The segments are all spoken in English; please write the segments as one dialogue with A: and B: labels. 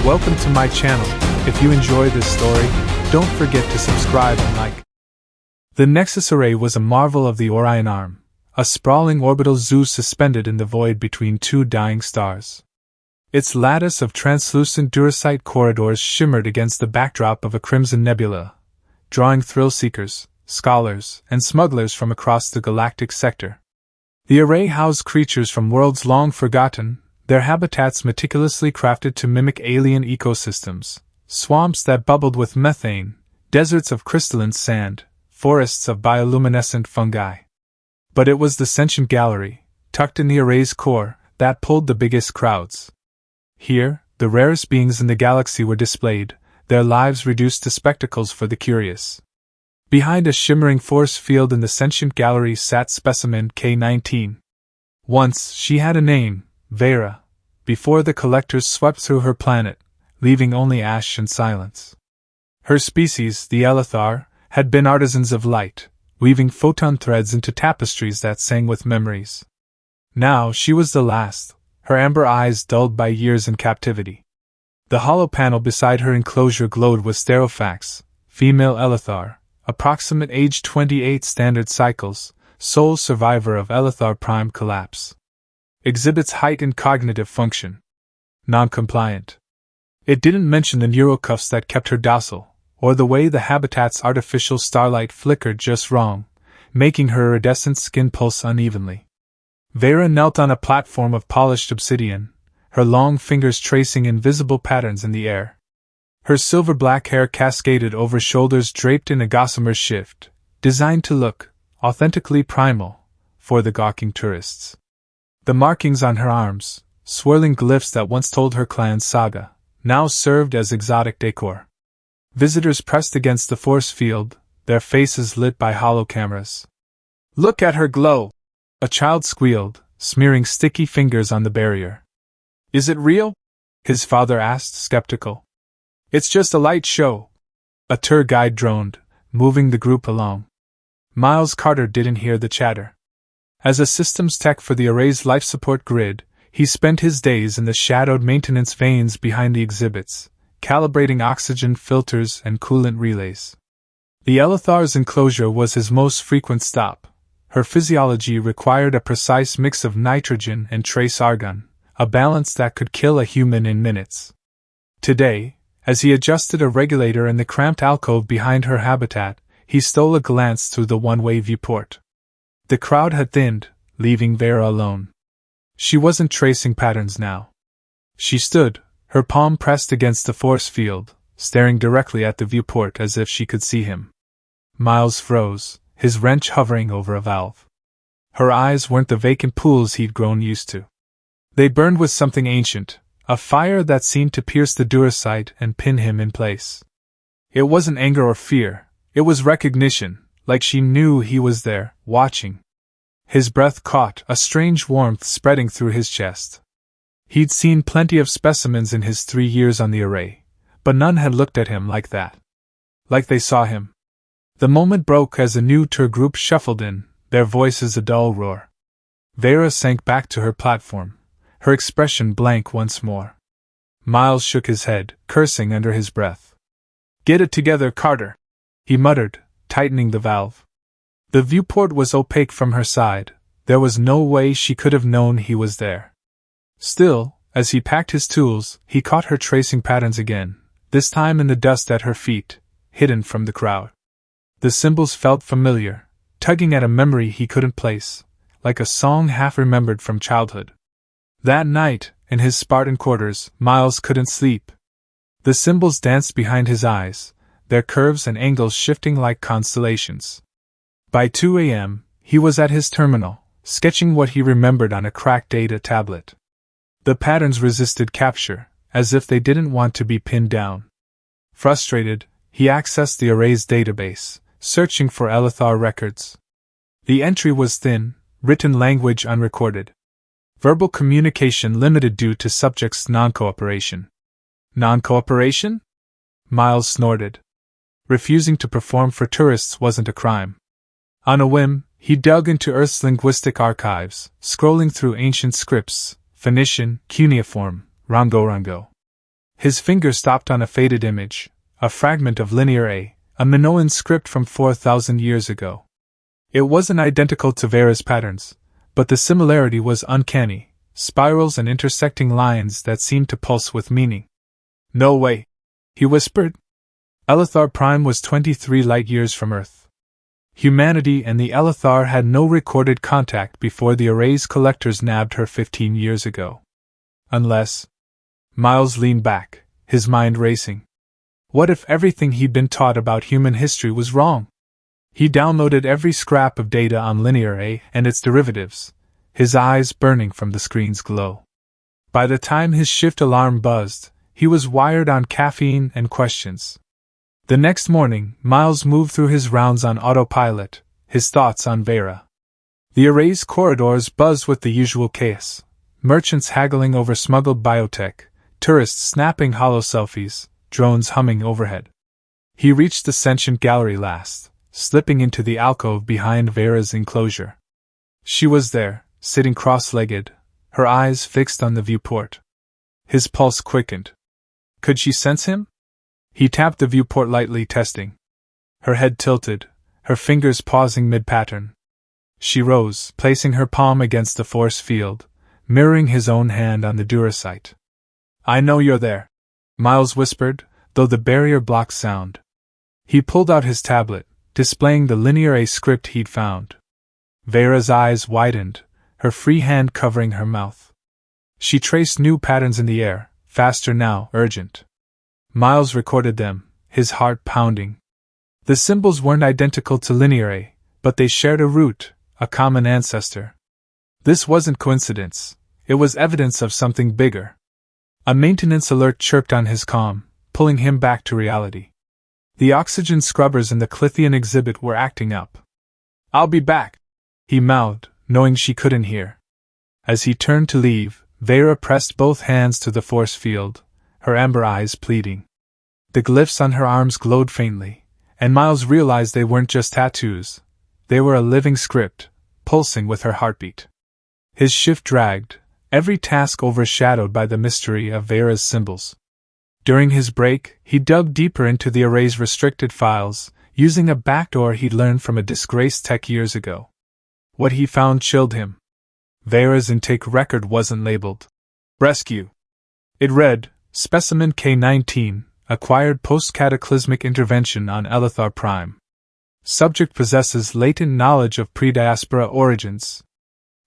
A: Welcome to my channel. If you enjoy this story, don't forget to subscribe and like. The Nexus Array was a marvel of the Orion Arm, a sprawling orbital zoo suspended in the void between two dying stars. Its lattice of translucent Duracite corridors shimmered against the backdrop of a crimson nebula, drawing thrill-seekers, scholars, and smugglers from across the galactic sector. The array housed creatures from worlds long forgotten, their habitats meticulously crafted to mimic alien ecosystems, swamps that bubbled with methane, deserts of crystalline sand, forests of bioluminescent fungi. But it was the sentient gallery, tucked in the array's core, that pulled the biggest crowds. Here, the rarest beings in the galaxy were displayed, their lives reduced to spectacles for the curious. Behind a shimmering force field in the sentient gallery sat specimen K-19. Once she had a name, Vera, before the collectors swept through her planet, leaving only ash and silence. Her species, the Elithar, had been artisans of light, weaving photon threads into tapestries that sang with memories. Now she was the last, her amber eyes dulled by years in captivity. The hollow panel beside her enclosure glowed with Stereofax, female Elithar, approximate age 28 standard cycles, sole survivor of Elithar prime collapse. Exhibits height and cognitive function. Non-compliant. It didn't mention the neurocuffs that kept her docile, or the way the habitat's artificial starlight flickered just wrong, making her iridescent skin pulse unevenly. Vera knelt on a platform of polished obsidian, her long fingers tracing invisible patterns in the air. Her silver-black hair cascaded over shoulders draped in a gossamer shift, designed to look authentically primal for the gawking tourists. The markings on her arms, swirling glyphs that once told her clan's saga, now served as exotic decor. Visitors pressed against the force field, their faces lit by hollow cameras. "Look at her glow!" a child squealed, smearing sticky fingers on the barrier. "Is it real?" his father asked, skeptical. "It's just a light show," a tour guide droned, moving the group along. Miles Carter didn't hear the chatter. As a systems tech for the array's life support grid, he spent his days in the shadowed maintenance vanes behind the exhibits, calibrating oxygen filters and coolant relays. The Elithar's enclosure was his most frequent stop. Her physiology required a precise mix of nitrogen and trace argon, a balance that could kill a human in minutes. Today, as he adjusted a regulator in the cramped alcove behind her habitat, he stole a glance through the one-way viewport. The crowd had thinned, leaving Vera alone. She wasn't tracing patterns now. She stood, her palm pressed against the force field, staring directly at the viewport as if she could see him. Miles froze, his wrench hovering over a valve. Her eyes weren't the vacant pools he'd grown used to. They burned with something ancient, a fire that seemed to pierce the Duracite and pin him in place. It wasn't anger or fear, it was recognition, like she knew he was there, watching. His breath caught, a strange warmth spreading through his chest. He'd seen plenty of specimens in his 3 years on the array, but none had looked at him like that. Like they saw him. The moment broke as a new tour group shuffled in, their voices a dull roar. Vera sank back to her platform, her expression blank once more. Miles shook his head, cursing under his breath. "Get it together, Carter," he muttered, tightening the valve. The viewport was opaque from her side, there was no way she could have known he was there. Still, as he packed his tools, he caught her tracing patterns again, this time in the dust at her feet, hidden from the crowd. The symbols felt familiar, tugging at a memory he couldn't place, like a song half-remembered from childhood. That night, in his Spartan quarters, Miles couldn't sleep. The symbols danced behind his eyes, their curves and angles shifting like constellations. By 2 a.m., he was at his terminal, sketching what he remembered on a cracked data tablet. The patterns resisted capture, as if they didn't want to be pinned down. Frustrated, he accessed the array's database, searching for Elithar records. The entry was thin, written language unrecorded. Verbal communication limited due to subjects' non-cooperation. Non-cooperation? Miles snorted. Refusing to perform for tourists wasn't a crime. On a whim, he dug into Earth's linguistic archives, scrolling through ancient scripts, Phoenician, cuneiform, Rongo-Rongo. His finger stopped on a faded image, a fragment of Linear A Minoan script from 4,000 years ago. It wasn't identical to Vera's patterns, but the similarity was uncanny, spirals and intersecting lines that seemed to pulse with meaning. "No way," he whispered. Elithar Prime was 23 light-years from Earth. Humanity and the Elithar had no recorded contact before the Array's collectors nabbed her 15 years ago. Unless... Miles leaned back, his mind racing. What if everything he'd been taught about human history was wrong? He downloaded every scrap of data on Linear A and its derivatives, his eyes burning from the screen's glow. By the time his shift alarm buzzed, he was wired on caffeine and questions. The next morning, Miles moved through his rounds on autopilot, his thoughts on Vera. The Array's corridors buzzed with the usual chaos. Merchants haggling over smuggled biotech, tourists snapping hollow selfies, drones humming overhead. He reached the sentient gallery last, slipping into the alcove behind Vera's enclosure. She was there, sitting cross-legged, her eyes fixed on the viewport. His pulse quickened. Could she sense him? He tapped the viewport lightly, testing. Her head tilted, her fingers pausing mid-pattern. She rose, placing her palm against the force field, mirroring his own hand on the Duracite. "I know you're there," Miles whispered, though the barrier blocked sound. He pulled out his tablet, displaying the Linear A script he'd found. Vera's eyes widened, her free hand covering her mouth. She traced new patterns in the air, faster now, urgent. Miles recorded them, his heart pounding. The symbols weren't identical to Linear A, but they shared a root, a common ancestor. This wasn't coincidence, it was evidence of something bigger. A maintenance alert chirped on his comm, pulling him back to reality. The oxygen scrubbers in the Clithian exhibit were acting up. "I'll be back," he mouthed, knowing she couldn't hear. As he turned to leave, Vera pressed both hands to the force field, her amber eyes pleading. The glyphs on her arms glowed faintly, and Miles realized they weren't just tattoos. They were a living script, pulsing with her heartbeat. His shift dragged, every task overshadowed by the mystery of Vera's symbols. During his break, he dug deeper into the Array's restricted files, using a backdoor he'd learned from a disgraced tech years ago. What he found chilled him. Vera's intake record wasn't labeled Rescue. It read, Specimen K-19, acquired post-cataclysmic intervention on Elithar Prime. Subject possesses latent knowledge of pre-diaspora origins.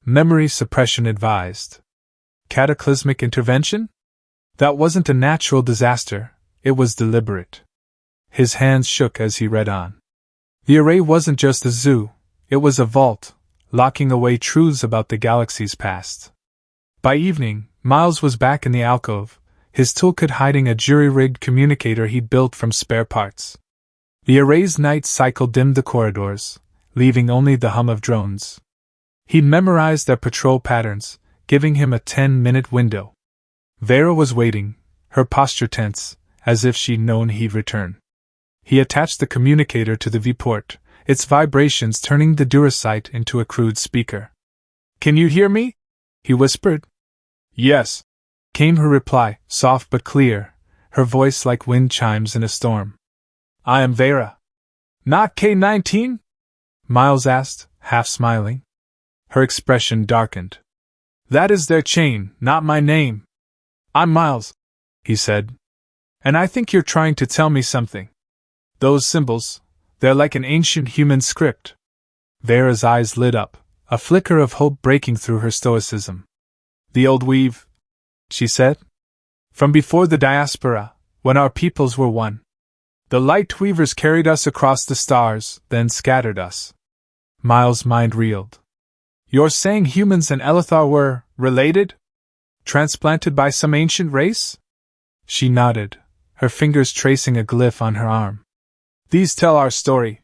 A: Memory suppression advised. Cataclysmic intervention? That wasn't a natural disaster, it was deliberate. His hands shook as he read on. The Array wasn't just a zoo, it was a vault, locking away truths about the galaxy's past. By evening, Miles was back in the alcove, his toolkit hiding a jury-rigged communicator he'd built from spare parts. The Array's night cycle dimmed the corridors, leaving only the hum of drones. He'd memorized their patrol patterns, giving him a 10-minute window. Vera was waiting, her posture tense, as if she'd known he'd return. He attached the communicator to the viewport, its vibrations turning the Duracite into a crude speaker. "Can you hear me?" he whispered. "Yes," came her reply, soft but clear, her voice like wind chimes in a storm. "I am Vera." "Not K-19?" Miles asked, half smiling. Her expression darkened. "That is their chain, not my name." "I'm Miles," he said. "And I think you're trying to tell me something. Those symbols, they're like an ancient human script." Vera's eyes lit up, a flicker of hope breaking through her stoicism. "The old weave," she said. "From before the diaspora, when our peoples were one. The light weavers carried us across the stars, then scattered us." Miles' mind reeled. "You're saying humans and Elithar were related? Transplanted by some ancient race?" She nodded, her fingers tracing a glyph on her arm. "These tell our story.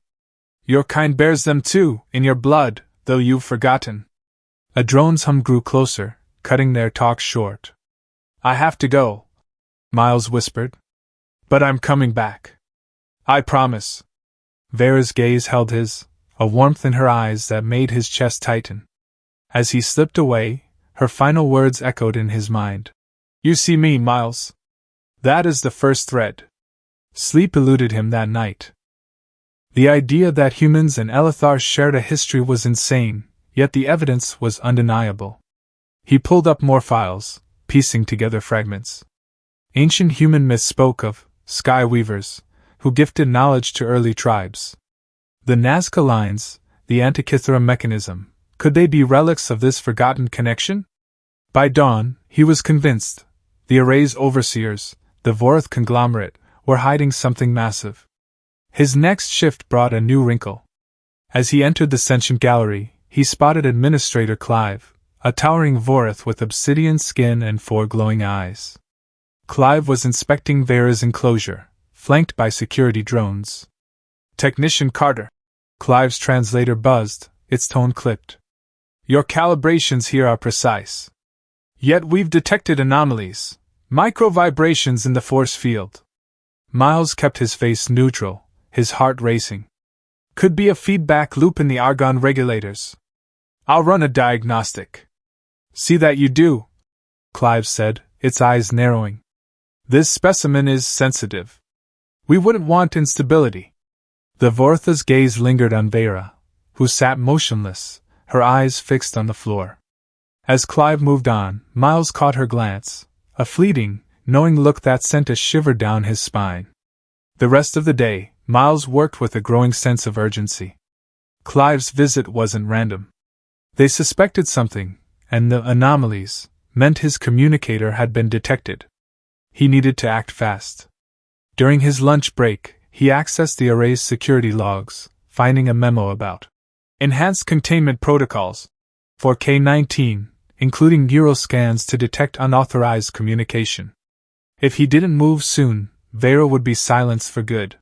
A: Your kind bears them too, in your blood, though you've forgotten." A drone's hum grew closer, cutting their talk short. "I have to go," Miles whispered. "But I'm coming back. I promise." Vera's gaze held his, a warmth in her eyes that made his chest tighten. As he slipped away, her final words echoed in his mind. "You see me, Miles. That is the first thread. Sleep eluded him that night. The idea that humans and Elithar shared a history was insane, yet the evidence was undeniable. He pulled up more files, piecing together fragments. Ancient human myths spoke of sky weavers, who gifted knowledge to early tribes. The Nazca lines, the Antikythera mechanism, could they be relics of this forgotten connection? By dawn, he was convinced. The array's overseers, the Vorath conglomerate, were hiding something massive. His next shift brought a new wrinkle. As he entered the sentient gallery, he spotted Administrator Clive, a towering Vorath with obsidian skin and 4 glowing eyes. Clive was inspecting Vera's enclosure, flanked by security drones. Technician Carter. Clive's translator buzzed, its tone clipped. Your calibrations here are precise. Yet we've detected anomalies, micro-vibrations in the force field. Miles kept his face neutral, his heart racing. Could be a feedback loop in the argon regulators. I'll run a diagnostic. See that you do, Clive said, its eyes narrowing. This specimen is sensitive. We wouldn't want instability. The Vortha's gaze lingered on Vera, who sat motionless, her eyes fixed on the floor. As Clive moved on, Miles caught her glance, a fleeting, knowing look that sent a shiver down his spine. The rest of the day, Miles worked with a growing sense of urgency. Clive's visit wasn't random. They suspected something, and the anomalies meant his communicator had been detected. He needed to act fast. During his lunch break, he accessed the array's security logs, finding a memo about enhanced containment protocols for K-19, including Euroscans to detect unauthorized communication. If he didn't move soon, Vera would be silenced for good.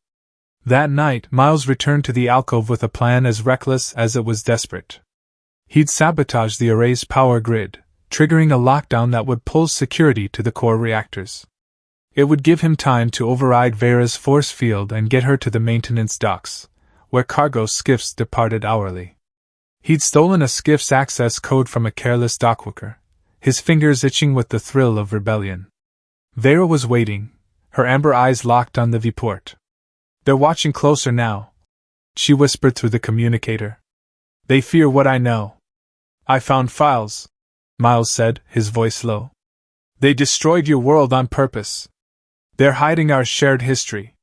A: That night, Miles returned to the alcove with a plan as reckless as it was desperate. He'd sabotage the array's power grid, triggering a lockdown that would pull security to the core reactors. It would give him time to override Vera's force field and get her to the maintenance docks, where cargo skiffs departed hourly. He'd stolen a skiff's access code from a careless dockworker, his fingers itching with the thrill of rebellion. Vera was waiting, her amber eyes locked on the viewport. They're watching closer now, she whispered through the communicator. They fear what I know. I found files, Miles said, his voice low. They destroyed your world on purpose. They're hiding our shared history.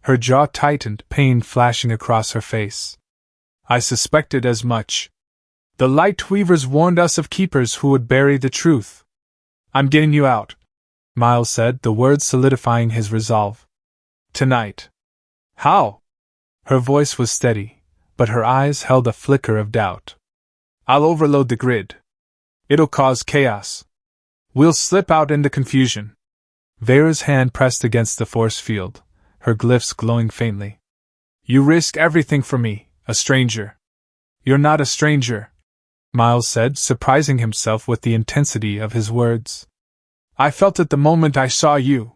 A: Her jaw tightened, pain flashing across her face. I suspected as much. The Light Weavers warned us of keepers who would bury the truth. I'm getting you out, Miles said, the words solidifying his resolve. Tonight. How? Her voice was steady, but her eyes held a flicker of doubt. I'll overload the grid. It'll cause chaos. We'll slip out into confusion. Vera's hand pressed against the force field, her glyphs glowing faintly. You risk everything for me, a stranger. You're not a stranger, Miles said, surprising himself with the intensity of his words. I felt it the moment I saw you.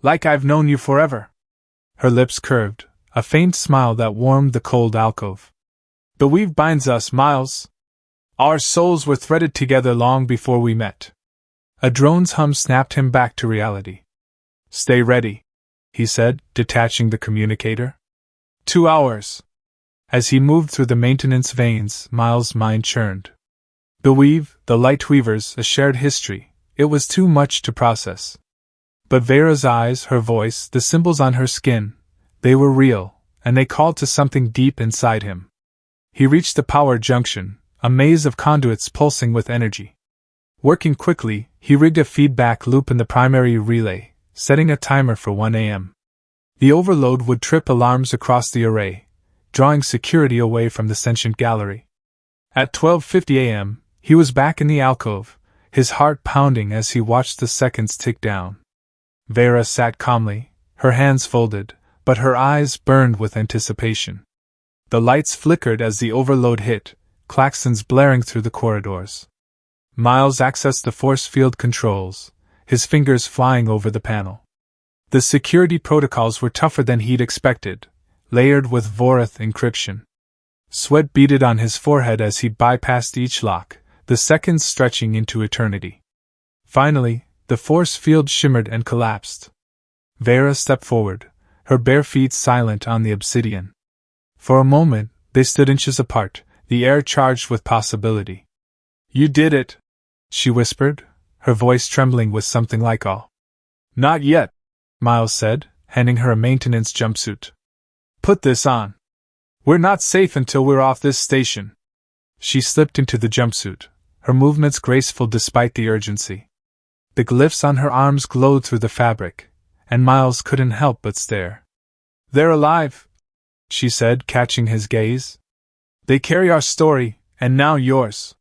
A: Like I've known you forever. Her lips curved, a faint smile that warmed the cold alcove. The weave binds us, Miles. Our souls were threaded together long before we met. A drone's hum snapped him back to reality. Stay ready, he said, detaching the communicator. 2 hours. As he moved through the maintenance vanes, Miles' mind churned. The weave, the Light Weavers, a shared history. It was too much to process. But Vera's eyes, her voice, the symbols on her skin, they were real, and they called to something deep inside him. He reached the power junction, a maze of conduits pulsing with energy. Working quickly, he rigged a feedback loop in the primary relay, setting a timer for 1 a.m. The overload would trip alarms across the array, drawing security away from the sentient gallery. At 12:50 a.m., he was back in the alcove, his heart pounding as he watched the seconds tick down. Vera sat calmly, her hands folded, but her eyes burned with anticipation. The lights flickered as the overload hit, claxons blaring through the corridors. Miles accessed the force field controls, his fingers flying over the panel. The security protocols were tougher than he'd expected, layered with Vorath encryption. Sweat beaded on his forehead as he bypassed each lock, the seconds stretching into eternity. Finally, the force field shimmered and collapsed, Vera stepped forward, her bare feet silent on the obsidian. For a moment, they stood inches apart, the air charged with possibility. "You did it," she whispered, her voice trembling with something like awe. "Not yet," Miles said, handing her a maintenance jumpsuit. "Put this on. We're not safe until we're off this station." She slipped into the jumpsuit, her movements graceful despite the urgency. The glyphs on her arms glowed through the fabric, and Miles couldn't help but stare. "They're alive," she said, catching his gaze. "They carry our story, and now yours."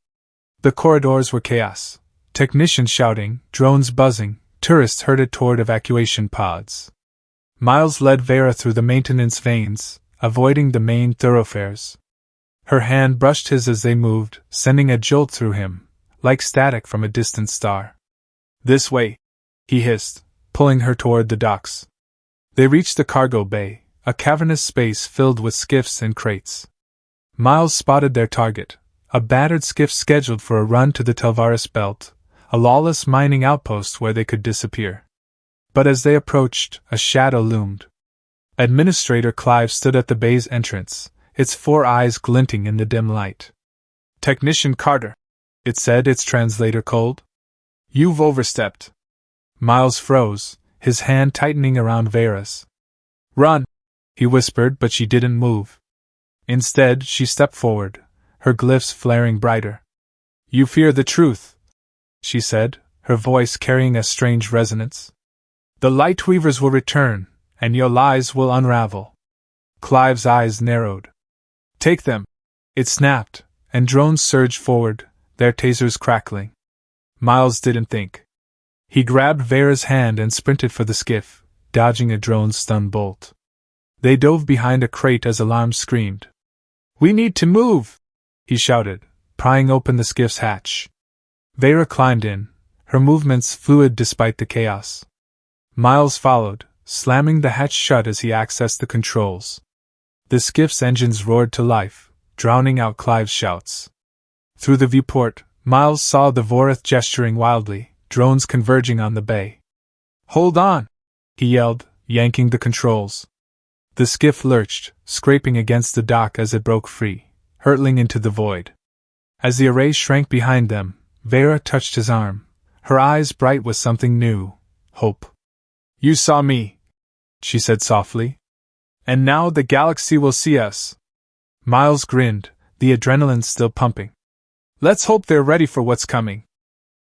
A: The corridors were chaos. Technicians shouting, drones buzzing, tourists herded toward evacuation pods. Miles led Vera through the maintenance vanes, avoiding the main thoroughfares. Her hand brushed his as they moved, sending a jolt through him, like static from a distant star. "This way," he hissed, pulling her toward the docks. They reached the cargo bay, a cavernous space filled with skiffs and crates. Miles spotted their target, a battered skiff scheduled for a run to the Telvaris belt, a lawless mining outpost where they could disappear. But as they approached, a shadow loomed. Administrator Clive stood at the bay's entrance, its 4 eyes glinting in the dim light. "Technician Carter," it said, its translator cold. "You've overstepped." Miles froze, his hand tightening around Vera's. "Run," he whispered, but she didn't move. Instead, she stepped forward, her glyphs flaring brighter. "You fear the truth," she said, her voice carrying a strange resonance. "The Lightweavers will return, and your lies will unravel." Clive's eyes narrowed. "Take them," it snapped, and drones surged forward, their tasers crackling. Miles didn't think. He grabbed Vera's hand and sprinted for the skiff, dodging a drone's stun bolt. They dove behind a crate as alarms screamed. "We need to move!" he shouted, prying open the skiff's hatch. Vera climbed in, her movements fluid despite the chaos. Miles followed, slamming the hatch shut as he accessed the controls. The skiff's engines roared to life, drowning out Clive's shouts. Through the viewport, Miles saw the Vorith gesturing wildly, drones converging on the bay. "Hold on!" he yelled, yanking the controls. The skiff lurched, scraping against the dock as it broke free, hurtling into the void. As the array shrank behind them, Vera touched his arm, her eyes bright with something new, hope. "You saw me," she said softly. "And now the galaxy will see us." Miles grinned, the adrenaline still pumping. "Let's hope they're ready for what's coming."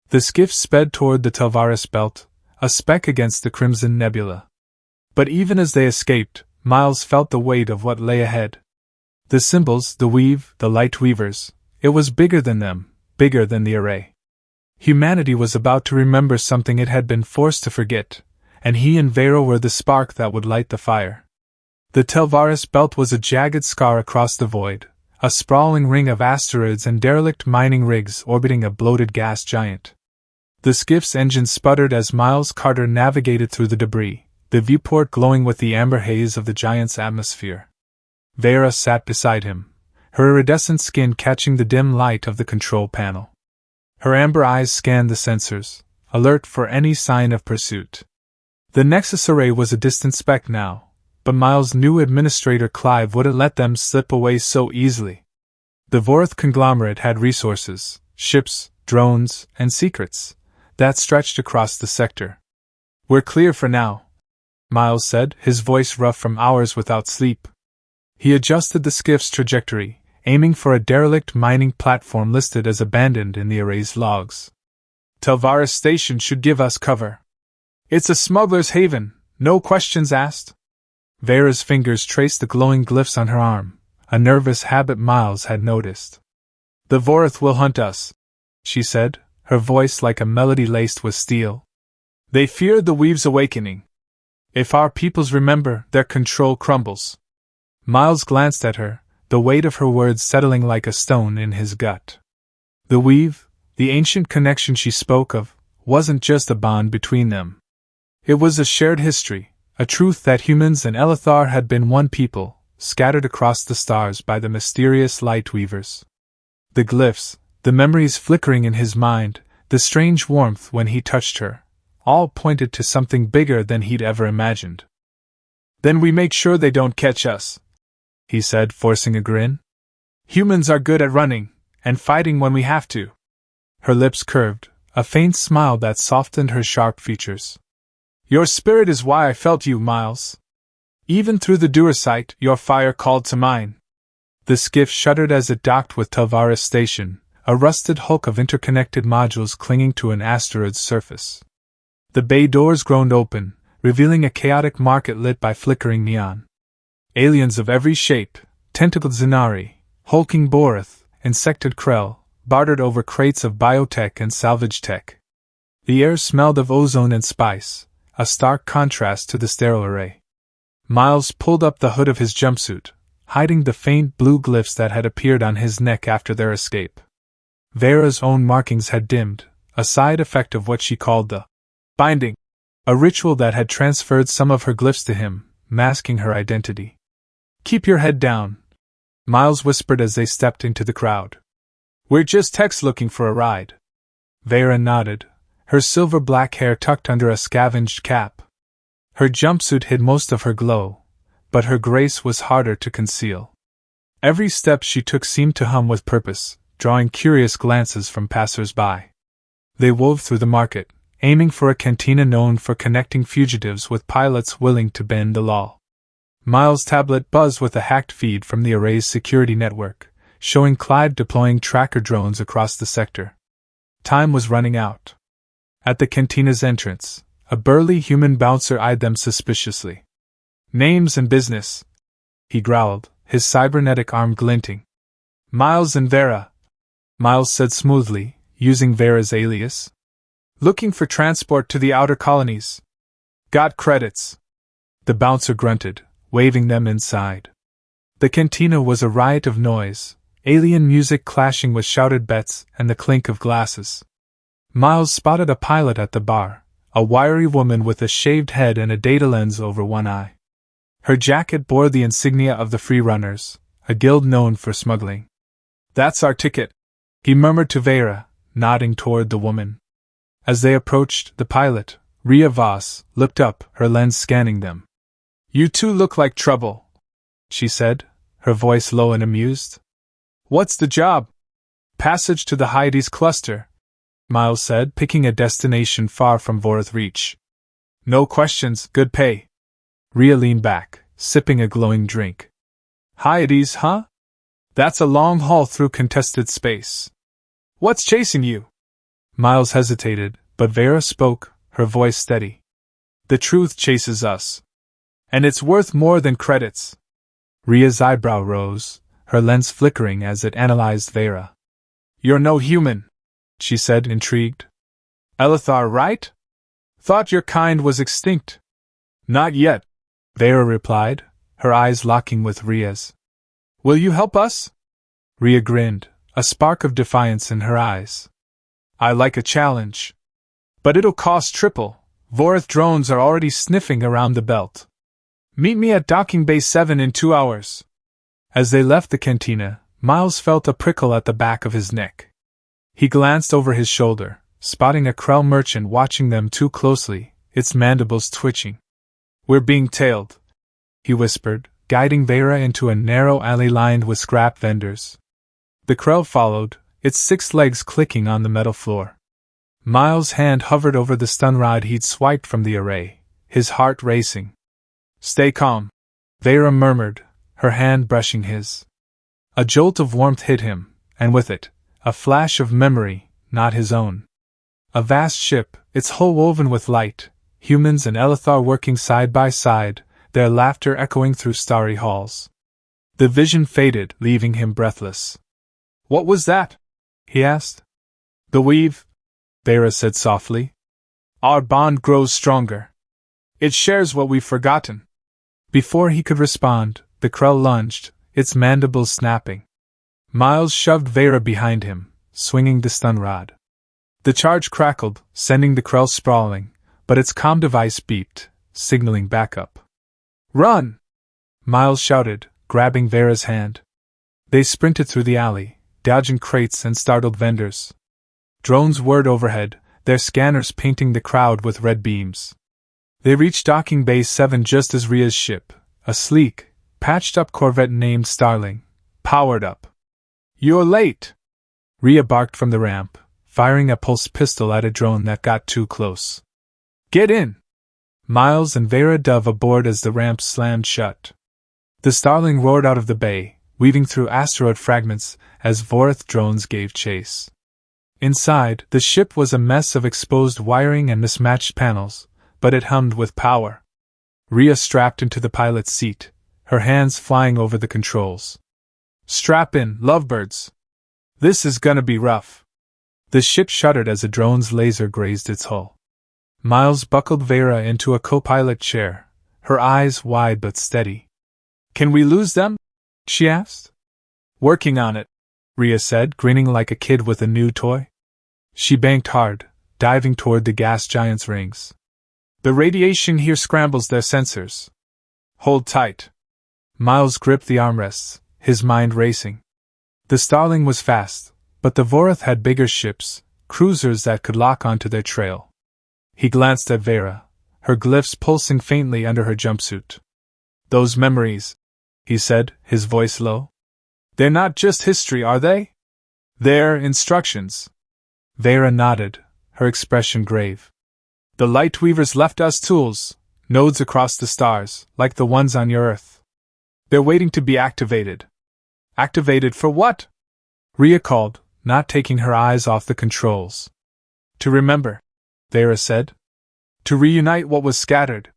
A: The skiff sped toward the Telvaris belt, a speck against the Crimson Nebula. But even as they escaped, Miles felt the weight of what lay ahead. The symbols, the weave, the Lightweavers, it was bigger than them, bigger than the array. Humanity was about to remember something it had been forced to forget, and he and Vera were the spark that would light the fire. The Telvaris belt was a jagged scar across the void, a sprawling ring of asteroids and derelict mining rigs orbiting a bloated gas giant. The skiff's engine sputtered as Miles Carter navigated through the debris, the viewport glowing with the amber haze of the giant's atmosphere. Vera sat beside him, her iridescent skin catching the dim light of the control panel. Her amber eyes scanned the sensors, alert for any sign of pursuit. The Nexus array was a distant speck now, but Miles knew Administrator Clive wouldn't let them slip away so easily. The Vorith conglomerate had resources, ships, drones, and secrets that stretched across the sector. "We're clear for now," Miles said, his voice rough from hours without sleep. He adjusted the skiff's trajectory, aiming for a derelict mining platform listed as abandoned in the array's logs. "Telvaris Station should give us cover. It's a smuggler's haven, no questions asked." Vera's fingers traced the glowing glyphs on her arm, a nervous habit Miles had noticed. "The Vorith will hunt us," she said, her voice like a melody laced with steel. "They fear the Weave's awakening. If our peoples remember, their control crumbles." Miles glanced at her, the weight of her words settling like a stone in his gut. The Weave, the ancient connection she spoke of, wasn't just a bond between them. It was a shared history, a truth that humans and Elithar had been one people, scattered across the stars by the mysterious Lightweavers. The glyphs, the memories flickering in his mind, the strange warmth when he touched her, all pointed to something bigger than he'd ever imagined. "Then we make sure they don't catch us," he said, forcing a grin. "Humans are good at running, and fighting when we have to." Her lips curved, a faint smile that softened her sharp features. "Your spirit is why I felt you, Miles. Even through the Dursite, your fire called to mine." The skiff shuddered as it docked with Tavares Station, a rusted hulk of interconnected modules clinging to an asteroid's surface. The bay doors groaned open, revealing a chaotic market lit by flickering neon. Aliens of every shape, tentacled Zenari, hulking Borith, insected Krell, bartered over crates of biotech and salvage tech. The air smelled of ozone and spice, a stark contrast to the sterile array. Miles pulled up the hood of his jumpsuit, hiding the faint blue glyphs that had appeared on his neck after their escape. Vera's own markings had dimmed, a side effect of what she called the binding, a ritual that had transferred some of her glyphs to him, masking her identity. "Keep your head down," Miles whispered as they stepped into the crowd. "We're just techs looking for a ride." Vera nodded, her silver-black hair tucked under a scavenged cap. Her jumpsuit hid most of her glow, but her grace was harder to conceal. Every step she took seemed to hum with purpose, drawing curious glances from passers-by. They wove through the market, aiming for a cantina known for connecting fugitives with pilots willing to bend the law. Miles' tablet buzzed with a hacked feed from the array's security network, showing Clive deploying tracker drones across the sector. Time was running out. At the cantina's entrance, a burly human bouncer eyed them suspiciously. "Names and business," he growled, his cybernetic arm glinting. "Miles and Vera," Miles said smoothly, using Vera's alias. "Looking for transport to the outer colonies. Got credits." The bouncer grunted, waving them inside. The cantina was a riot of noise, alien music clashing with shouted bets and the clink of glasses. Miles spotted a pilot at the bar, a wiry woman with a shaved head and a data lens over one eye. Her jacket bore the insignia of the Free Runners, a guild known for smuggling. "That's our ticket," he murmured to Vera, nodding toward the woman. As they approached, the pilot, Rhea Voss, looked up, her lens scanning them. "You two look like trouble," she said, her voice low and amused. "What's the job?" "Passage to the Hyades cluster," Miles said, picking a destination far from Vorith reach. "No questions, good pay." Rhea leaned back, sipping a glowing drink. "Hyades, huh? That's a long haul through contested space. What's chasing you?" Miles hesitated, but Vera spoke, her voice steady. "The truth chases us. And it's worth more than credits." Rhea's eyebrow rose, her lens flickering as it analyzed Vera. "You're no human," she said, intrigued. "Elithar, right? Thought your kind was extinct." "Not yet," Vera replied, her eyes locking with Rhea's. "Will you help us?" Rhea grinned, a spark of defiance in her eyes. "I like a challenge. But it'll cost triple. Vorith drones are already sniffing around the belt. Meet me at Docking Bay 7 in 2 hours. As they left the cantina, Miles felt a prickle at the back of his neck. He glanced over his shoulder, spotting a Krell merchant watching them too closely, its mandibles twitching. "We're being tailed," he whispered, guiding Vera into a narrow alley lined with scrap vendors. The Krell followed, its 6 legs clicking on the metal floor. Miles' hand hovered over the stun rod he'd swiped from the array, his heart racing. "Stay calm," Vera murmured, her hand brushing his. A jolt of warmth hit him, and with it, a flash of memory, not his own. A vast ship, its hull woven with light, humans and Elithar working side by side, their laughter echoing through starry halls. The vision faded, leaving him breathless. "What was that?" he asked. "The weave," Vera said softly. "Our bond grows stronger. It shares what we've forgotten." Before he could respond, the Krell lunged, its mandibles snapping. Miles shoved Vera behind him, swinging the stun rod. The charge crackled, sending the Krell sprawling, but its comm device beeped, signaling backup. "Run!" Miles shouted, grabbing Vera's hand. They sprinted through the alley, dodging crates and startled vendors. Drones whirred overhead, their scanners painting the crowd with red beams. They reached docking bay 7 just as Rhea's ship, a sleek, patched-up corvette named Starling, powered up. "You're late!" Rhea barked from the ramp, firing a pulse pistol at a drone that got too close. "Get in!" Miles and Vera dove aboard as the ramp slammed shut. The Starling roared out of the bay, weaving through asteroid fragments as Vorath drones gave chase. Inside, the ship was a mess of exposed wiring and mismatched panels, but it hummed with power. Rhea strapped into the pilot's seat, her hands flying over the controls. "Strap in, lovebirds. This is gonna be rough." The ship shuddered as a drone's laser grazed its hull. Miles buckled Vera into a co-pilot chair, her eyes wide but steady. "Can we lose them?" she asked. "Working on it," Rhea said, grinning like a kid with a new toy. She banked hard, diving toward the gas giant's rings. "The radiation here scrambles their sensors. Hold tight." Miles gripped the armrests, his mind racing. The Starling was fast, but the Vorath had bigger ships, cruisers that could lock onto their trail. He glanced at Vera, her glyphs pulsing faintly under her jumpsuit. "Those memories," he said, his voice low. "They're not just history, are they? They're instructions." Vera nodded, her expression grave. "The Lightweavers left us tools, nodes across the stars, like the ones on your Earth. They're waiting to be activated." "Activated for what?" Rhea called, not taking her eyes off the controls. "To remember," Vera said. "To reunite what was scattered."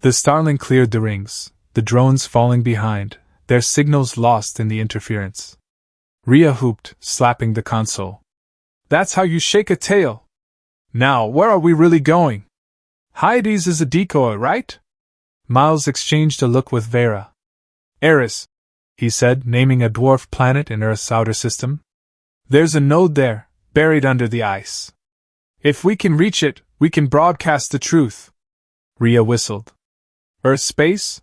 A: The Starling cleared the rings, the drones falling behind, their signals lost in the interference. Rhea whooped, slapping the console. "That's how you shake a tail! Now, where are we really going? Hyades is a decoy, right?" Miles exchanged a look with Vera. "Eris," he said, naming a dwarf planet in Earth's outer system. "There's a node there, buried under the ice. If we can reach it, we can broadcast the truth." Rhea whistled. "Earth space?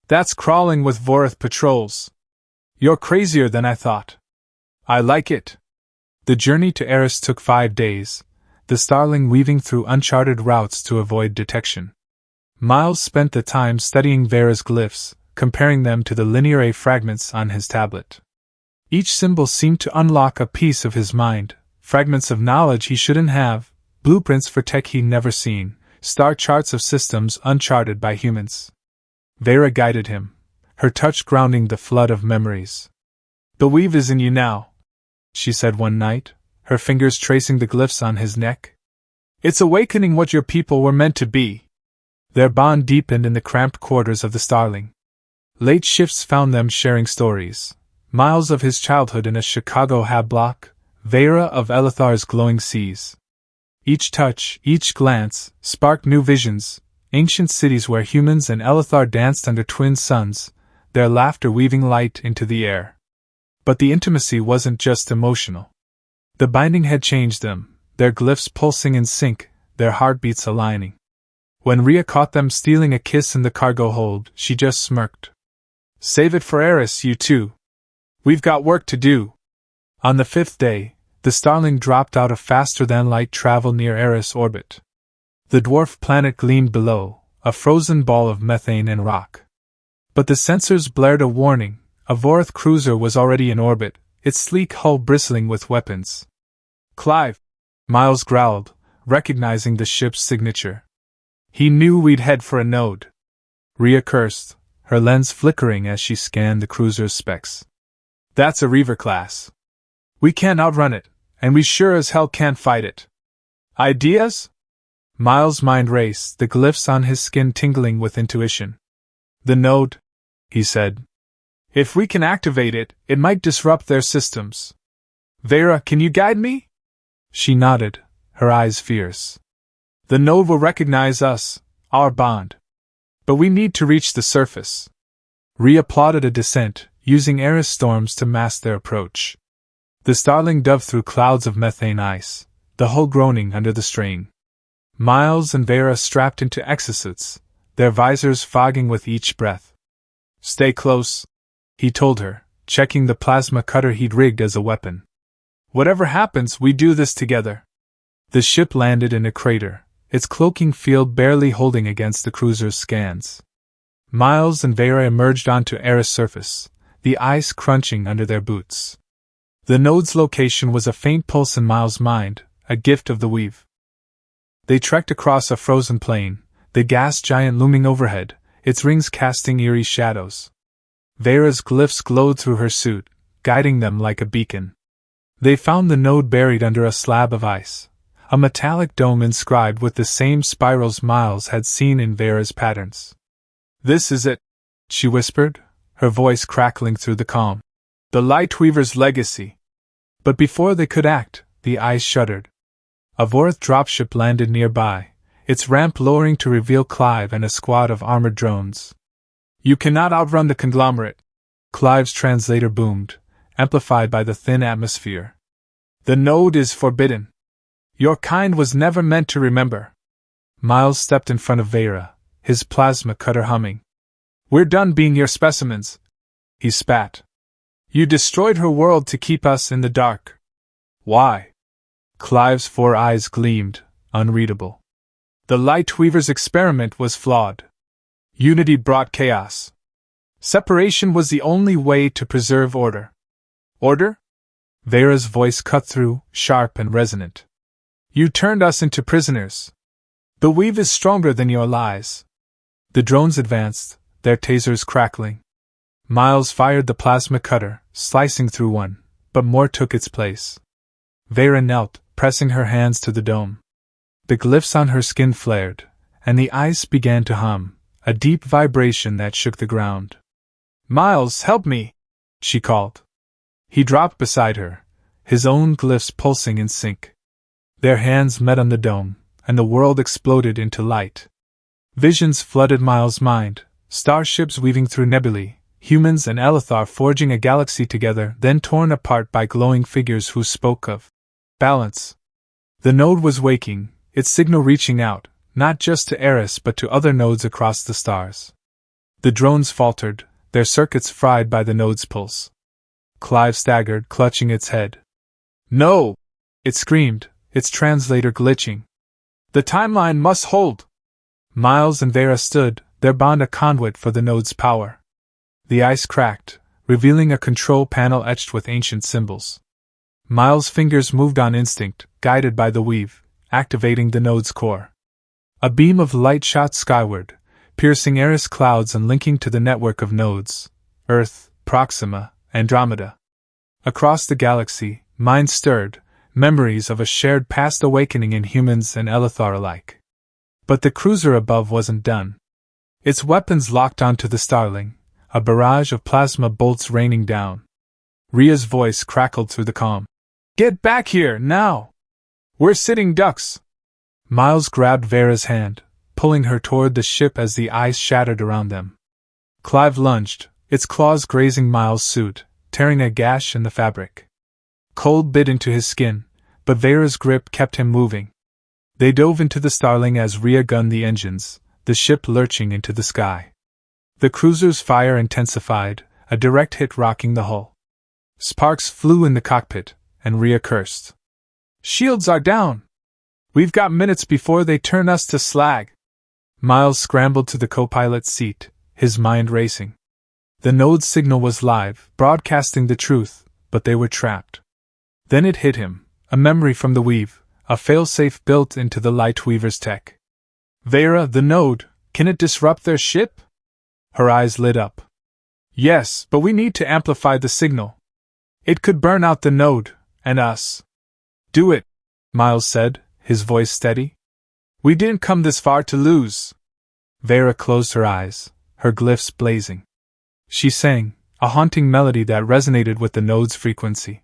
A: That's crawling with Vorath patrols. You're crazier than I thought." "I like it." The journey to Eris took 5 days, the Starling weaving through uncharted routes to avoid detection. Miles spent the time studying Vera's glyphs, comparing them to the linear A fragments on his tablet. Each symbol seemed to unlock a piece of his mind, fragments of knowledge he shouldn't have, blueprints for tech he'd never seen, star charts of systems uncharted by humans. Vera guided him, her touch grounding the flood of memories. "The weave is in you now," she said one night, her fingers tracing the glyphs on his neck. "It's awakening what your people were meant to be." Their bond deepened in the cramped quarters of the Starling. Late shifts found them sharing stories. Miles of his childhood in a Chicago hab block, Vera of Elithar's glowing seas. Each touch, each glance, sparked new visions, ancient cities where humans and Elithar danced under twin suns, their laughter weaving light into the air. But the intimacy wasn't just emotional. The binding had changed them, their glyphs pulsing in sync, their heartbeats aligning. When Rhea caught them stealing a kiss in the cargo hold, she just smirked. "Save it for Eris, you two. We've got work to do." On the 5th day, the Starling dropped out of faster-than-light travel near Eris orbit. The dwarf planet gleamed below, a frozen ball of methane and rock. But the sensors blared a warning. A Vorath cruiser was already in orbit, its sleek hull bristling with weapons. "Clive," Miles growled, recognizing the ship's signature. He knew we'd head for a node. Rhea cursed, her lens flickering as she scanned the cruiser's specs. "That's a Reaver class. We can't outrun it, and we sure as hell can't fight it. Ideas?" Miles' mind raced, the glyphs on his skin tingling with intuition. "The node," he said. "If we can activate it, it might disrupt their systems. Vera, can you guide me?" She nodded, her eyes fierce. "The node will recognize us, our bond. But we need to reach the surface." Rhea plotted a descent, using Eris storms to mask their approach. The Starling dove through clouds of methane ice, the hull groaning under the strain. Miles and Vera strapped into exosuits, their visors fogging with each breath. "Stay close," he told her, checking the plasma cutter he'd rigged as a weapon. "Whatever happens, we do this together." The ship landed in a crater, its cloaking field barely holding against the cruiser's scans. Miles and Vera emerged onto Eris' surface, the ice crunching under their boots. The node's location was a faint pulse in Miles' mind, a gift of the weave. They trekked across a frozen plain, the gas giant looming overhead, its rings casting eerie shadows. Vera's glyphs glowed through her suit, guiding them like a beacon. They found the node buried under a slab of ice, a metallic dome inscribed with the same spirals Miles had seen in Vera's patterns. "This is it," she whispered, her voice crackling through the calm. "The Lightweaver's legacy." But before they could act, the ice shuddered. A Vorith dropship landed nearby, its ramp lowering to reveal Clive and a squad of armored drones. "You cannot outrun the conglomerate," Clive's translator boomed, amplified by the thin atmosphere. "The node is forbidden. Your kind was never meant to remember." Miles stepped in front of Vera, his plasma cutter humming. "We're done being your specimens," he spat. "You destroyed her world to keep us in the dark." "Why?" Clive's 4 eyes gleamed, unreadable. "The Lightweaver's experiment was flawed. Unity brought chaos. Separation was the only way to preserve order." "Order?" Vera's voice cut through, sharp and resonant. "You turned us into prisoners. The weave is stronger than your lies." The drones advanced, their tasers crackling. Miles fired the plasma cutter, slicing through one, but more took its place. Vera knelt, pressing her hands to the dome. The glyphs on her skin flared, and the ice began to hum, a deep vibration that shook the ground. "Miles, help me!" she called. He dropped beside her, his own glyphs pulsing in sync. Their hands met on the dome, and the world exploded into light. Visions flooded Miles' mind, starships weaving through nebulae, humans and Elithar forging a galaxy together, then torn apart by glowing figures who spoke of balance. The node was waking, its signal reaching out, not just to Eris but to other nodes across the stars. The drones faltered, their circuits fried by the node's pulse. Clive staggered, clutching its head. "No!" it screamed, its translator glitching. "The timeline must hold!" Miles and Vera stood, their bond a conduit for the node's power. The ice cracked, revealing a control panel etched with ancient symbols. Miles' fingers moved on instinct, guided by the weave, activating the node's core. A beam of light shot skyward, piercing Eris clouds and linking to the network of nodes, Earth, Proxima, Andromeda. Across the galaxy, minds stirred, memories of a shared past awakening in humans and Elithar alike. But the cruiser above wasn't done. Its weapons locked onto the Starling, a barrage of plasma bolts raining down. Ria's voice crackled through the calm. "Get back here, now! We're sitting ducks!" Miles grabbed Vera's hand, pulling her toward the ship as the ice shattered around them. Clive lunged, its claws grazing Miles' suit, tearing a gash in the fabric. Cold bit into his skin, but Vera's grip kept him moving. They dove into the Starling as Ria gunned the engines, the ship lurching into the sky. The cruiser's fire intensified, a direct hit rocking the hull. Sparks flew in the cockpit, and Ria cursed. "Shields are down! We've got minutes before they turn us to slag!" Miles scrambled to the co-pilot's seat, his mind racing. The node's signal was live, broadcasting the truth, but they were trapped. Then it hit him, a memory from the weave, a failsafe built into the Lightweaver's tech. "Vera, the node, can it disrupt their ship?" Her eyes lit up. "Yes, but we need to amplify the signal. It could burn out the node, and us." "Do it," Miles said, his voice steady. "We didn't come this far to lose." Vera closed her eyes, her glyphs blazing. She sang, a haunting melody that resonated with the node's frequency.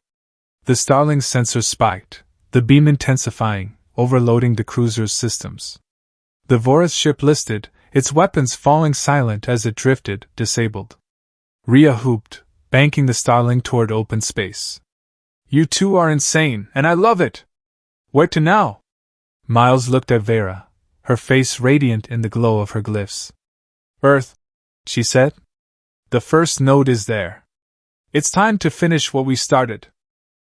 A: The Starling's sensors spiked, the beam intensifying, overloading the cruiser's systems. The Vorith ship listed, its weapons falling silent as it drifted, disabled. Ria whooped, banking the Starling toward open space. "You two are insane, and I love it! Where to now?" Miles looked at Vera, her face radiant in the glow of her glyphs. "Earth," she said. "The first node is there. It's time to finish what we started."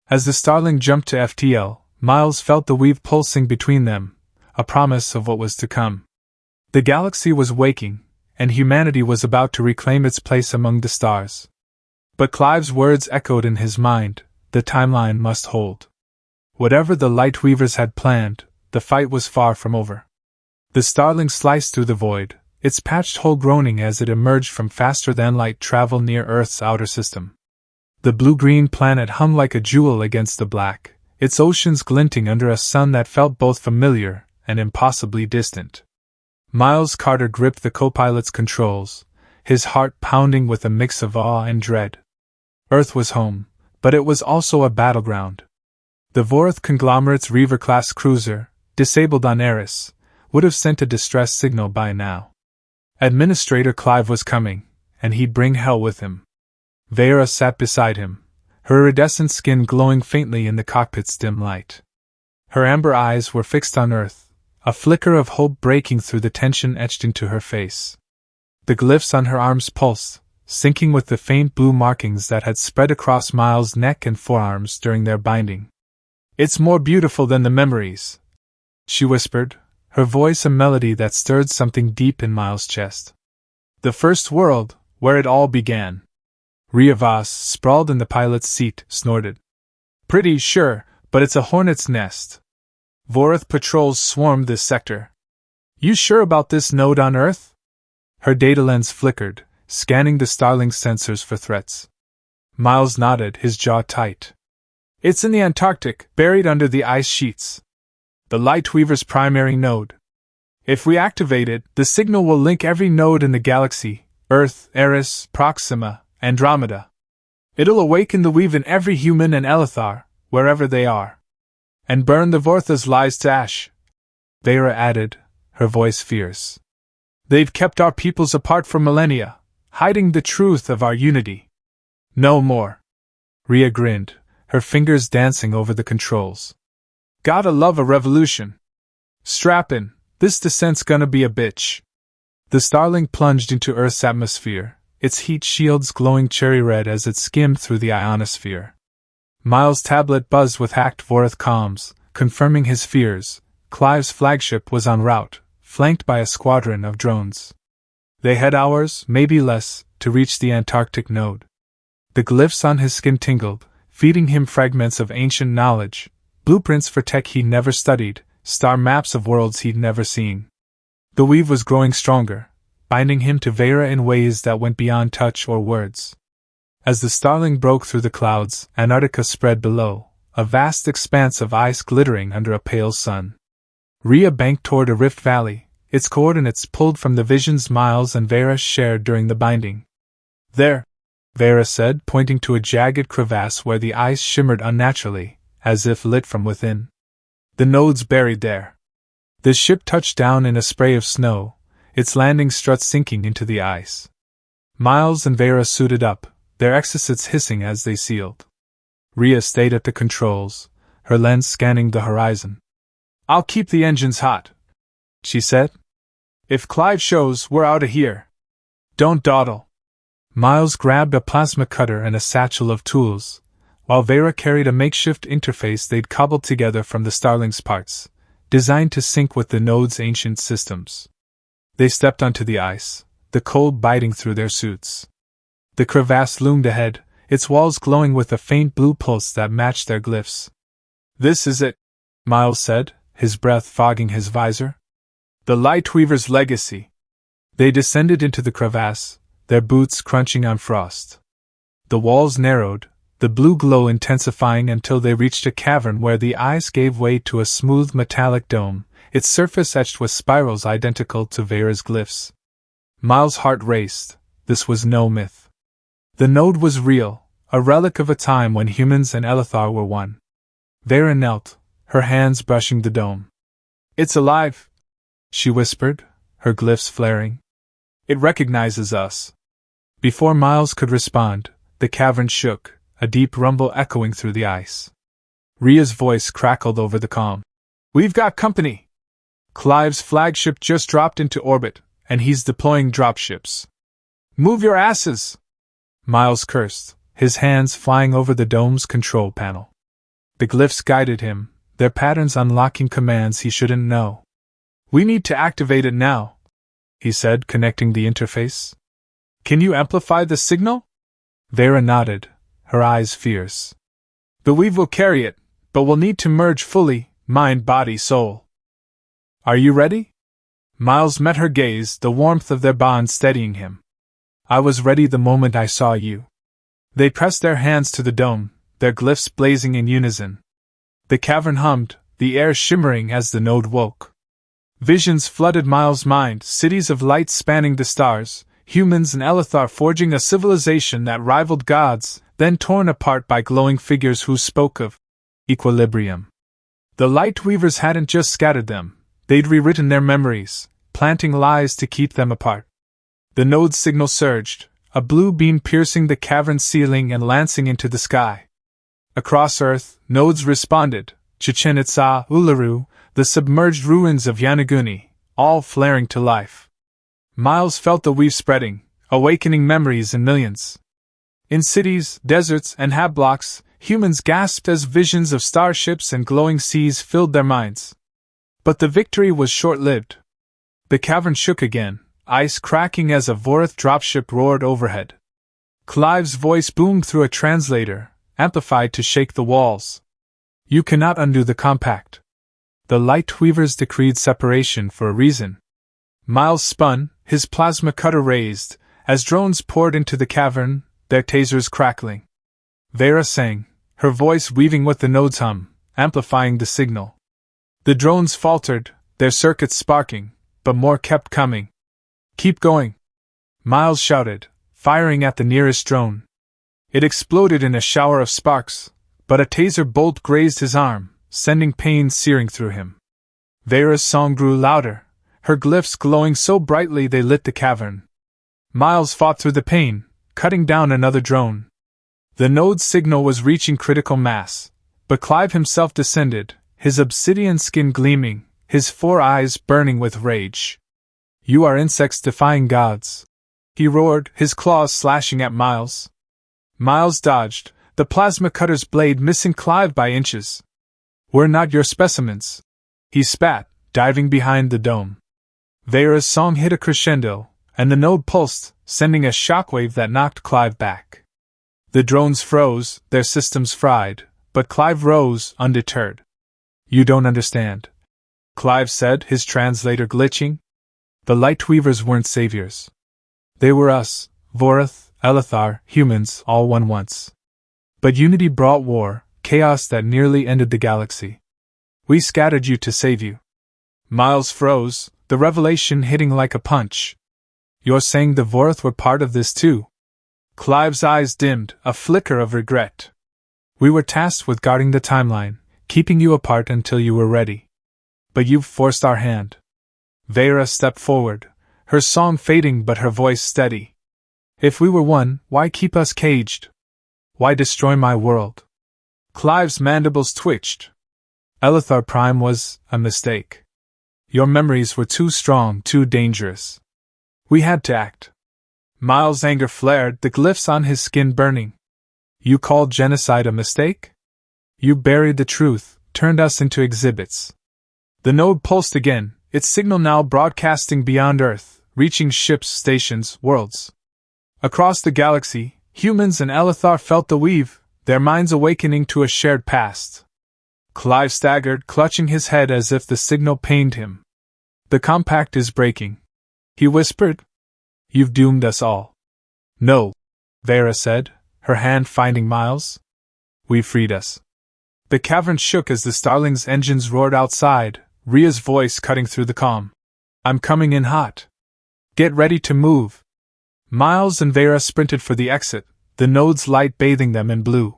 A: As the Starling jumped to FTL, Miles felt the weave pulsing between them, a promise of what was to come. The galaxy was waking, and humanity was about to reclaim its place among the stars. But Clive's words echoed in his mind, the timeline must hold. Whatever the Lightweavers had planned, the fight was far from over. The starling sliced through the void, its patched hole groaning as it emerged from faster-than-light travel near Earth's outer system. The blue-green planet hung like a jewel against the black, its oceans glinting under a sun that felt both familiar and impossibly distant. Miles Carter gripped the co-pilot's controls, his heart pounding with a mix of awe and dread. Earth was home, but it was also a battleground. The Vorath conglomerate's Reaver-class cruiser, disabled on Eris, would have sent a distress signal by now. Administrator Clive was coming, and he'd bring hell with him. Vera sat beside him, her iridescent skin glowing faintly in the cockpit's dim light. Her amber eyes were fixed on Earth, a flicker of hope breaking through the tension etched into her face. The glyphs on her arms pulsed, syncing with the faint blue markings that had spread across Miles' neck and forearms during their binding. "It's more beautiful than the memories," she whispered, her voice a melody that stirred something deep in Miles' chest. "The first world, where it all began." Rhea Voss, sprawled in the pilot's seat, snorted. "Pretty sure, but it's a hornet's nest. Vorath patrols swarm this sector." "You sure about this node on Earth?" Her data lens flickered, scanning the Starling's sensors for threats. Miles nodded, his jaw tight. "It's in the Antarctic, buried under the ice sheets. The Lightweaver's primary node. If we activate it, the signal will link every node in the galaxy: Earth, Eris, Proxima, Andromeda. It'll awaken the weave in every human and Elithar, wherever they are. And burn the Vortha's lies to ash," Vera added, her voice fierce. "They've kept our peoples apart for millennia, hiding the truth of our unity. No more." Rhea grinned, her fingers dancing over the controls. "Gotta love a revolution. Strap in, this descent's gonna be a bitch." The Starling plunged into Earth's atmosphere, its heat shields glowing cherry red as it skimmed through the ionosphere. Miles' tablet buzzed with hacked Vorath comms, confirming his fears. Clive's flagship was en route, flanked by a squadron of drones. They had hours, maybe less, to reach the Antarctic node. The glyphs on his skin tingled, feeding him fragments of ancient knowledge, blueprints for tech he'd never studied, star maps of worlds he'd never seen. The weave was growing stronger, binding him to Vera in ways that went beyond touch or words. As the Starling broke through the clouds, Antarctica spread below, a vast expanse of ice glittering under a pale sun. Rhea banked toward a rift valley, its coordinates pulled from the visions Miles and Vera shared during the binding. "There," Vera said, pointing to a jagged crevasse where the ice shimmered unnaturally, as if lit from within. "The node's buried there." The ship touched down in a spray of snow, its landing strut sinking into the ice. Miles and Vera suited up, their exocets hissing as they sealed. Rhea stayed at the controls, her lens scanning the horizon. "I'll keep the engines hot," she said. "If Clive shows, we're out of here. Don't dawdle." Miles grabbed a plasma cutter and a satchel of tools, while Vera carried a makeshift interface they'd cobbled together from the Starling's parts, designed to sync with the node's ancient systems. They stepped onto the ice, the cold biting through their suits. The crevasse loomed ahead, its walls glowing with a faint blue pulse that matched their glyphs. "This is it," Miles said, his breath fogging his visor. "The Lightweaver's legacy." They descended into the crevasse, their boots crunching on frost. The walls narrowed, the blue glow intensifying until they reached a cavern where the ice gave way to a smooth metallic dome, its surface etched with spirals identical to Vera's glyphs. Miles' heart raced. This was no myth. The node was real, a relic of a time when humans and Elithar were one. Vera knelt, her hands brushing the dome. "It's alive," she whispered, her glyphs flaring. "It recognizes us." Before Miles could respond, the cavern shook, a deep rumble echoing through the ice. Rhea's voice crackled over the calm. "We've got company. Clive's flagship just dropped into orbit, and he's deploying dropships. Move your asses!" Miles cursed, his hands flying over the dome's control panel. The glyphs guided him, their patterns unlocking commands he shouldn't know. "We need to activate it now," he said, connecting the interface. "Can you amplify the signal?" Vera nodded, her eyes fierce. "The weave will carry it, but we'll need to merge fully, mind, body, soul." "Are you ready?" Miles met her gaze, the warmth of their bond steadying him. "I was ready the moment I saw you." They pressed their hands to the dome, their glyphs blazing in unison. The cavern hummed, the air shimmering as the node woke. Visions flooded Miles' mind, cities of light spanning the stars, humans and Elithar forging a civilization that rivaled gods, then torn apart by glowing figures who spoke of equilibrium. The Light Weavers hadn't just scattered them, they'd rewritten their memories, planting lies to keep them apart. The node's signal surged, a blue beam piercing the cavern ceiling and lancing into the sky. Across Earth, nodes responded, Chichen Itza, Uluru, the submerged ruins of Yanaguni, all flaring to life. Miles felt the weave spreading, awakening memories in millions. In cities, deserts, and hab-blocks, humans gasped as visions of starships and glowing seas filled their minds. But the victory was short-lived. The cavern shook again, ice cracking as a Vorith dropship roared overhead. Clive's voice boomed through a translator, amplified to shake the walls. "You cannot undo the compact. The Light Weavers decreed separation for a reason." Miles spun, his plasma cutter raised, as drones poured into the cavern, their tasers crackling. Vera sang, her voice weaving with the node's hum, amplifying the signal. The drones faltered, their circuits sparking, but more kept coming. "Keep going!" Miles shouted, firing at the nearest drone. It exploded in a shower of sparks, but a taser bolt grazed his arm, sending pain searing through him. Vera's song grew louder, her glyphs glowing so brightly they lit the cavern. Miles fought through the pain, cutting down another drone. The node's signal was reaching critical mass, but Clive himself descended, his obsidian skin gleaming, his 4 eyes burning with rage. "You are insects defying gods," he roared, his claws slashing at Miles. Miles dodged, the plasma cutter's blade missing Clive by inches. "We're not your specimens," he spat, diving behind the dome. Vera's song hit a crescendo, and the node pulsed, sending a shockwave that knocked Clive back. The drones froze, their systems fried, but Clive rose, undeterred. "You don't understand," Clive said, his translator glitching. "The Light Weavers weren't saviors. They were us, Vorith, Elithar, humans, all one once. But unity brought war, chaos that nearly ended the galaxy. We scattered you to save you." Miles froze, the revelation hitting like a punch. "You're saying the Vorith were part of this too?" Clive's eyes dimmed, a flicker of regret. "We were tasked with guarding the timeline, keeping you apart until you were ready. But you've forced our hand." Vera stepped forward, her song fading but her voice steady. "If we were one, why keep us caged? Why destroy my world?" Clive's mandibles twitched. "Elithar Prime was a mistake. Your memories were too strong, too dangerous. We had to act." Miles' anger flared, the glyphs on his skin burning. "You called genocide a mistake? You buried the truth, turned us into exhibits." The node pulsed again, its signal now broadcasting beyond Earth, reaching ships, stations, worlds. Across the galaxy, humans and Elithar felt the weave, their minds awakening to a shared past. Clive staggered, clutching his head as if the signal pained him. "The compact is breaking," he whispered. "You've doomed us all." "No," Vera said, her hand finding Miles. "We freed us." The cavern shook as the Starling's engines roared outside, Rhea's voice cutting through the calm. "I'm coming in hot. Get ready to move." Miles and Vera sprinted for the exit, the node's light bathing them in blue.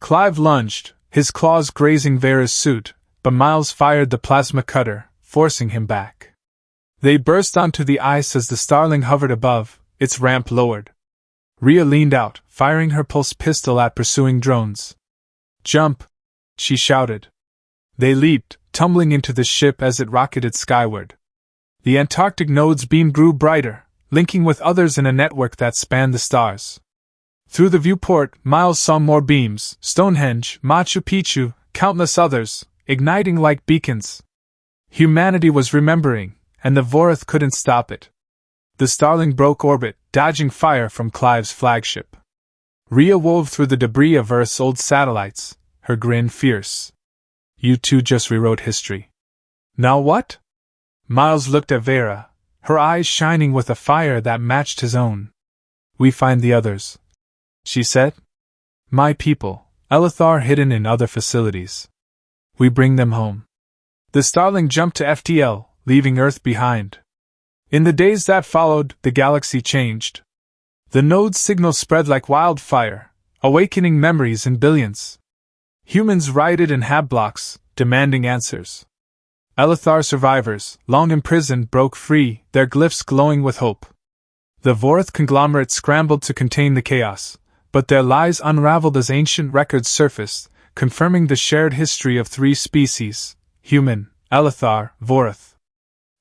A: Clive lunged, his claws grazing Vera's suit, but Miles fired the plasma cutter, forcing him back. They burst onto the ice as the Starling hovered above, its ramp lowered. Rhea leaned out, firing her pulse pistol at pursuing drones. "Jump!" she shouted. They leaped, tumbling into the ship as it rocketed skyward. The Antarctic node's beam grew brighter, linking with others in a network that spanned the stars. Through the viewport, Miles saw more beams, Stonehenge, Machu Picchu, countless others, igniting like beacons. Humanity was remembering, and the Vorath couldn't stop it. The Starling broke orbit, dodging fire from Clive's flagship. Rhea wove through the debris of Earth's old satellites, her grin fierce. You two just rewrote history. Now what? Miles looked at Vera, her eyes shining with a fire that matched his own. We find the others, she said. My people, Elithar hidden in other facilities. We bring them home. The Starling jumped to FTL, leaving Earth behind. In the days that followed, the galaxy changed. The node's signal spread like wildfire, awakening memories in billions. Humans rioted in hab blocks, demanding answers. Elithar survivors, long imprisoned, broke free, their glyphs glowing with hope. The Vorath conglomerate scrambled to contain the chaos, but their lies unraveled as ancient records surfaced, confirming the shared history of three species: human, Elithar, Vorath.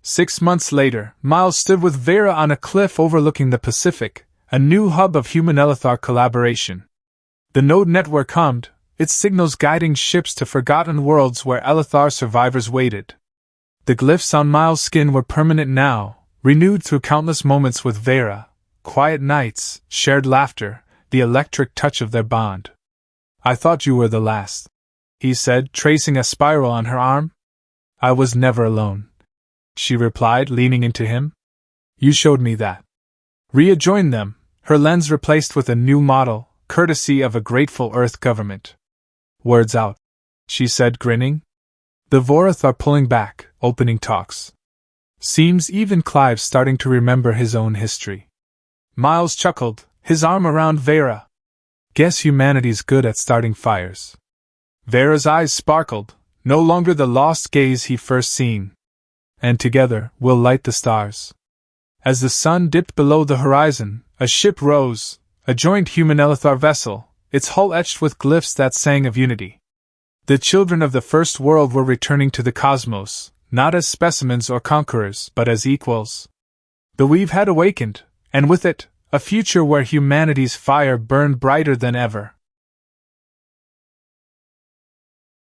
A: 6 months later, Miles stood with Vera on a cliff overlooking the Pacific, a new hub of human-Elithar collaboration. The node network hummed, its signals guiding ships to forgotten worlds where Elithar survivors waited. The glyphs on Miles' skin were permanent now, renewed through countless moments with Vera, quiet nights, shared laughter, the electric touch of their bond. I thought you were the last, he said, tracing a spiral on her arm. I was never alone, she replied, leaning into him. You showed me that. Rhea joined them, her lens replaced with a new model, courtesy of a grateful Earth government. Words out, she said, grinning. The Vorath are pulling back, opening talks. Seems even Clive's starting to remember his own history. Miles chuckled, his arm around Vera. Guess humanity's good at starting fires. Vera's eyes sparkled, no longer the lost gaze he first seen. And together, we'll light the stars. As the sun dipped below the horizon, a ship rose, a joint human-Elithar vessel, its hull etched with glyphs that sang of unity. The children of the First World were returning to the cosmos, not as specimens or conquerors, but as equals. The weave had awakened, and with it, a future where humanity's fire burned brighter than ever.